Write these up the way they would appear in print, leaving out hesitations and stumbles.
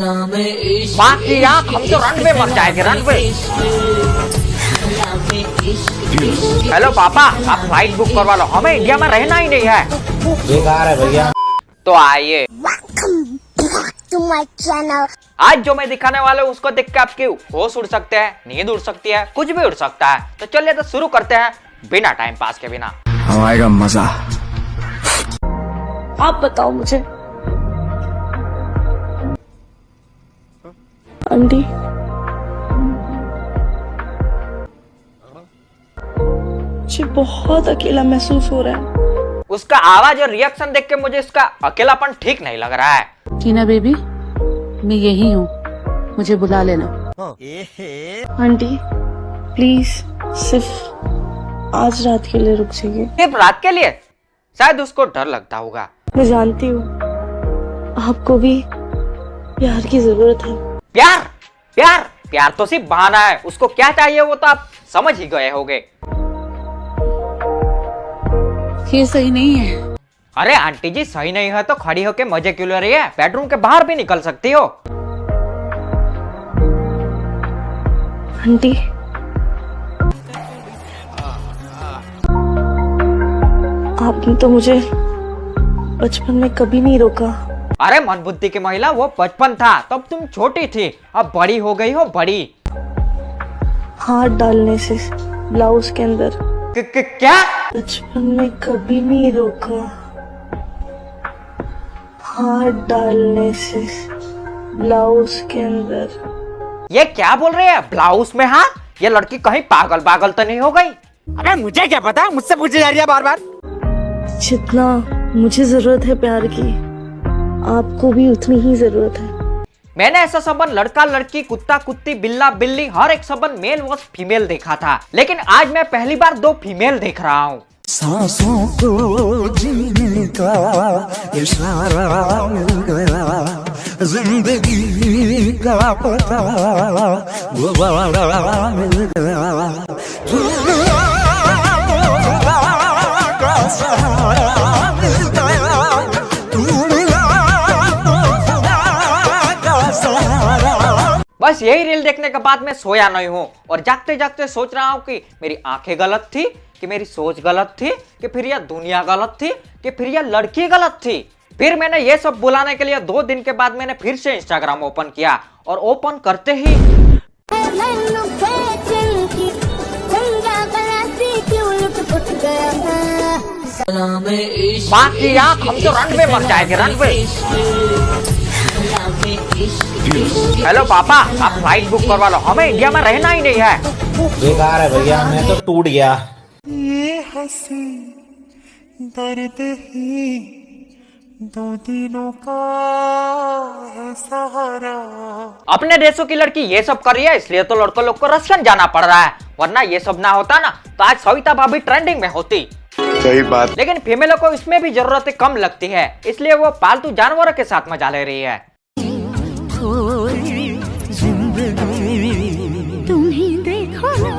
माँ की आँख, हम तो रन में मर जाएंगे, रन में। हेलो पापा, आप फ्लाइट बुक करवा लो, हमें इंडिया में रहना ही नहीं है। बेकार है भैया। तो आइए आज जो मैं दिखाने वाला हूँ उसको देख के आपके होश उड़ सकते हैं, नींद उड़ सकती है, कुछ भी उड़ सकता है। तो चलिए तो शुरू करते हैं बिना टाइम पास के बिना। आएगा मजा। आप बताओ मुझे, आंटी मुझे बहुत अकेला महसूस हो रहा है। उसका आवाज और रिएक्शन देख के मुझे इसका अकेलापन ठीक नहीं लग रहा है। टीना बेबी, मैं यही हूँ, मुझे बुला लेना। आंटी प्लीज सिर्फ आज रात के लिए रुक जाइए। सिर्फ रात के लिए? शायद उसको डर लगता होगा। मैं जानती हूँ आपको भी प्यार की जरूरत है। प्यार प्यार प्यार तो सिर्फ बहाना है, उसको क्या चाहिए वो तो आप समझ ही गए होगे। ये सही नहीं है। अरे आंटी जी, सही नहीं है तो खड़ी होके मजे क्यों ले रही है? बेडरूम के बाहर भी निकल सकती हो। आंटी आपने तो मुझे बचपन में कभी नहीं रोका। अरे मन बुद्धि की महिला, वो बचपन था तब तुम छोटी थी, अब बड़ी हो गई हो, बड़ी। हाथ डालने से ब्लाउज के अंदर क्या? बचपन में कभी नहीं रोका। हाथ डालने से ब्लाउज के अंदर। ये क्या बोल रहे हैं? ब्लाउज में हाथ? ये लड़की कहीं पागल पागल तो नहीं हो गई? अबे मुझे क्या पता, मुझसे पूछे जा रही है बार बार। जितना मुझे जरूरत है प्यार की, आपको भी उतनी ही जरूरत है। मैंने ऐसा संबंध लड़का लड़की, कुत्ता कुत्ती, बिल्ला बिल्ली, हर एक संबंध मेल व फीमेल देखा था, लेकिन आज मैं पहली बार दो फीमेल देख रहा हूँ। सांसों को जीने का इशारा मिल गया, जिंदगी का पता दोबारा मिल गया। बस यही रील देखने के बाद मैं सोया नहीं हूँ और जागते जागते सोच रहा हूँ कि मेरी आंखें गलत थी, कि मेरी सोच गलत थी, कि फिर यह दुनिया गलत थी, कि फिर यह लड़की गलत थी। फिर मैंने ये सब बुलाने के लिए 2 दिन के बाद मैंने फिर से इंस्टाग्राम ओपन किया और ओपन करते ही माँ की आँख, हम तो रन में मर जाएंगे, रन में। हेलो पापा, आप फ्लाइट बुक करवा लो, हमें इंडिया में रहना ही नहीं है। बेकार है भैया, मैं तो टूट गया। ये हंसी दर्द ही दो दिनों का है सहारा। अपने देशों की लड़की ये सब कर रही है, इसलिए तो लड़कों लोग को रशियन जाना पड़ रहा है, वरना ये सब ना होता ना तो आज सविता भाभी ट्रेंडिंग में होती। सही बात। लेकिन फीमेलों को इसमें भी जरूरतें कम लगती है, इसलिए वो पालतू जानवरों के साथ मजा ले रही है। तुम ही देखो ना,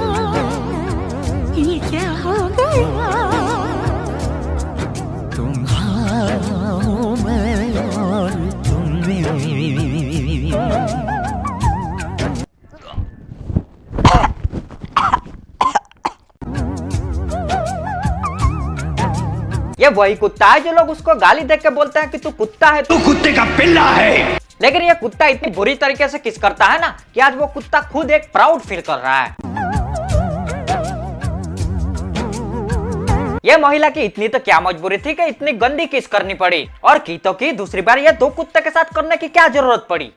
ये क्या हो गया। ये वही कुत्ता है जो लोग उसको गाली देख के बोलते हैं कि तू कुत्ता है, तू कुत्ते का पिल्ला है। लेकिन ये कुत्ता इतनी बुरी तरीके से किस करता है ना कि आज वो कुत्ता खुद एक प्राउड फील कर रहा है। ये महिला की इतनी तो क्या मजबूरी थी कि इतनी गंदी किस करनी पड़ी, और की तो की, दूसरी बार ये 2 कुत्ते के साथ करने की क्या जरूरत पड़ी।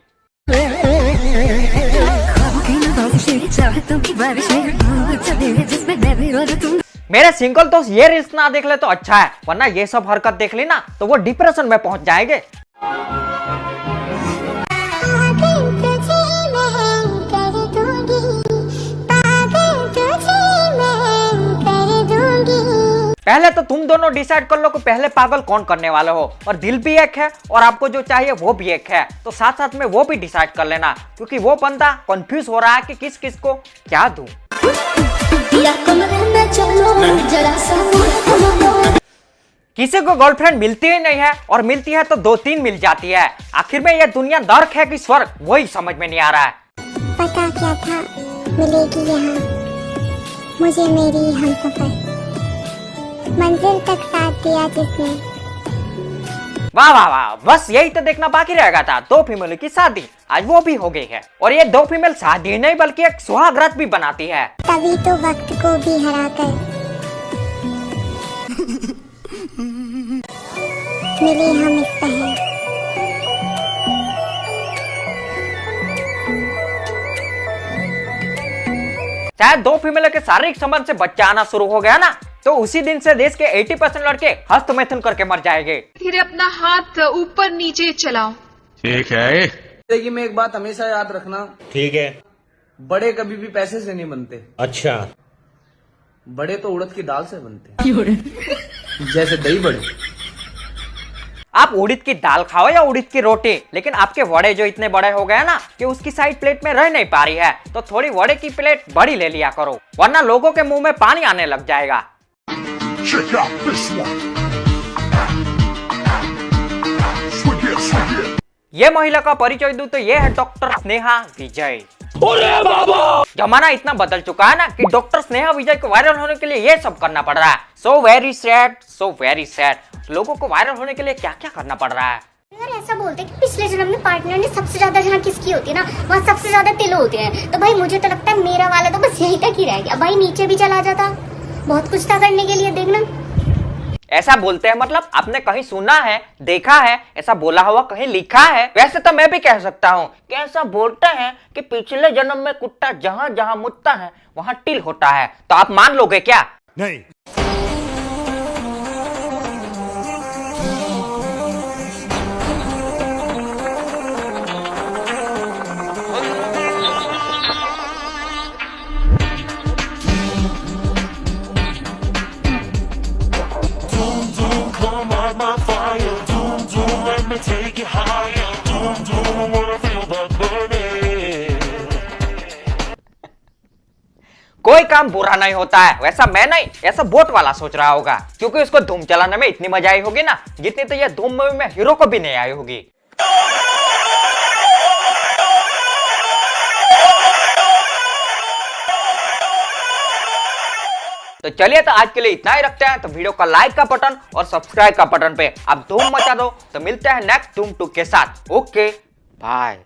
मेरे सिंगल दोस्त ये रील्स ना देख ले तो अच्छा है, वरना ये सब हरकत देख ली ना तो वो डिप्रेशन में पहुंच जाएंगे। पहले तो तुम दोनों डिसाइड कर लो कि पहले पागल कौन करने वाले हो, और दिल भी एक है और आपको जो चाहिए वो भी एक है, तो साथ साथ में वो भी डिसाइड कर लेना, क्योंकि वो बंदा कंफ्यूज हो रहा है कि किस किस को क्या दूं। किसी को गर्लफ्रेंड मिलती ही नहीं है और मिलती है तो 2-3 मिल जाती है। आखिर में यह दुनिया नर्क है कि स्वर्ग, वही समझ में नहीं आ रहा है। पता क्या था मिलेगी यहाँ मुझे मेरी हमसफर, मंजिल तक साथ दिया जिसने। वाह वाह वाह, बस यही तो देखना बाकी रह गया था। 2 फीमेल की शादी आज वो भी हो गई है और ये 2 फीमेल शादी नहीं बल्कि एक सुहाग रात भी बनाती है। तभी तो वक्त को भी हराकर मिले हम इस पहर। शायद 2 फीमेल के शारीरिक संबंध से बच्चा आना शुरू हो गया ना, तो उसी दिन से देश के 80% लड़के हस्तमैथुन करके मर जाएंगे। फिर अपना हाथ ऊपर नीचे चलाओ। ठीक है। जिंदगी में एक बात हमेशा याद रखना, ठीक है। बड़े कभी भी पैसे से नहीं बनते, अच्छा। बड़े तो उड़द की दाल से बनते हैं। जैसे दही बड़े। आप उड़द की दाल खाओ या उड़द की रोटी, लेकिन आपके वड़े जो इतने बड़े हो गए ना कि उसकी साइड प्लेट में रह नहीं पा रही है, तो थोड़ी वड़े की प्लेट बड़ी ले लिया करो, वरना लोगों के मुंह में पानी आने लग जाएगा। Check out this one. Swing it. ये महिला का परिचय दूं तो ये है डॉक्टर स्नेहा विजय। जमाना इतना बदल चुका है ना कि डॉक्टर स्नेहा विजय को वायरल होने के लिए ये सब करना पड़ रहा है। So very sad, so very sad. लोगों को वायरल होने के लिए क्या क्या करना पड़ रहा है। अगर ऐसा बोलते हैं कि पिछले जन्म में पार्टनर ने सबसे ज्यादा जहाँ किसकी होती है ना, वहाँ सबसे ज्यादा तिल होते हैं, तो भाई मुझे तो लगता है मेरा वाला तो बस यहीं तक ही रह गया। भाई नीचे भी चला जाता, बहुत कुछ था करने के लिए, देखना। ऐसा बोलते हैं मतलब आपने कहीं सुना है, देखा है, ऐसा बोला हुआ कहीं लिखा है? वैसे तो मैं भी कह सकता हूँ कि ऐसा बोलते हैं कि पिछले जन्म में कुत्ता जहाँ जहाँ मुतता है वहाँ टिल होता है। तो आप मान लोगे क्या? नहीं। कोई काम बुरा नहीं होता है, वैसा मैं नहीं, ऐसा बोट वाला सोच रहा होगा, क्योंकि उसको धूम चलाने में इतनी मजा आई होगी ना जितनी तो ये धूम मूवी में हीरो को भी नहीं आई होगी। तो चलिए, तो आज के लिए इतना ही रखते हैं। तो वीडियो का लाइक का बटन और सब्सक्राइब का बटन पे आप धूम मचा दो। तो मिलते हैं नेक्स्ट धूम 2 के साथ। Okay bye.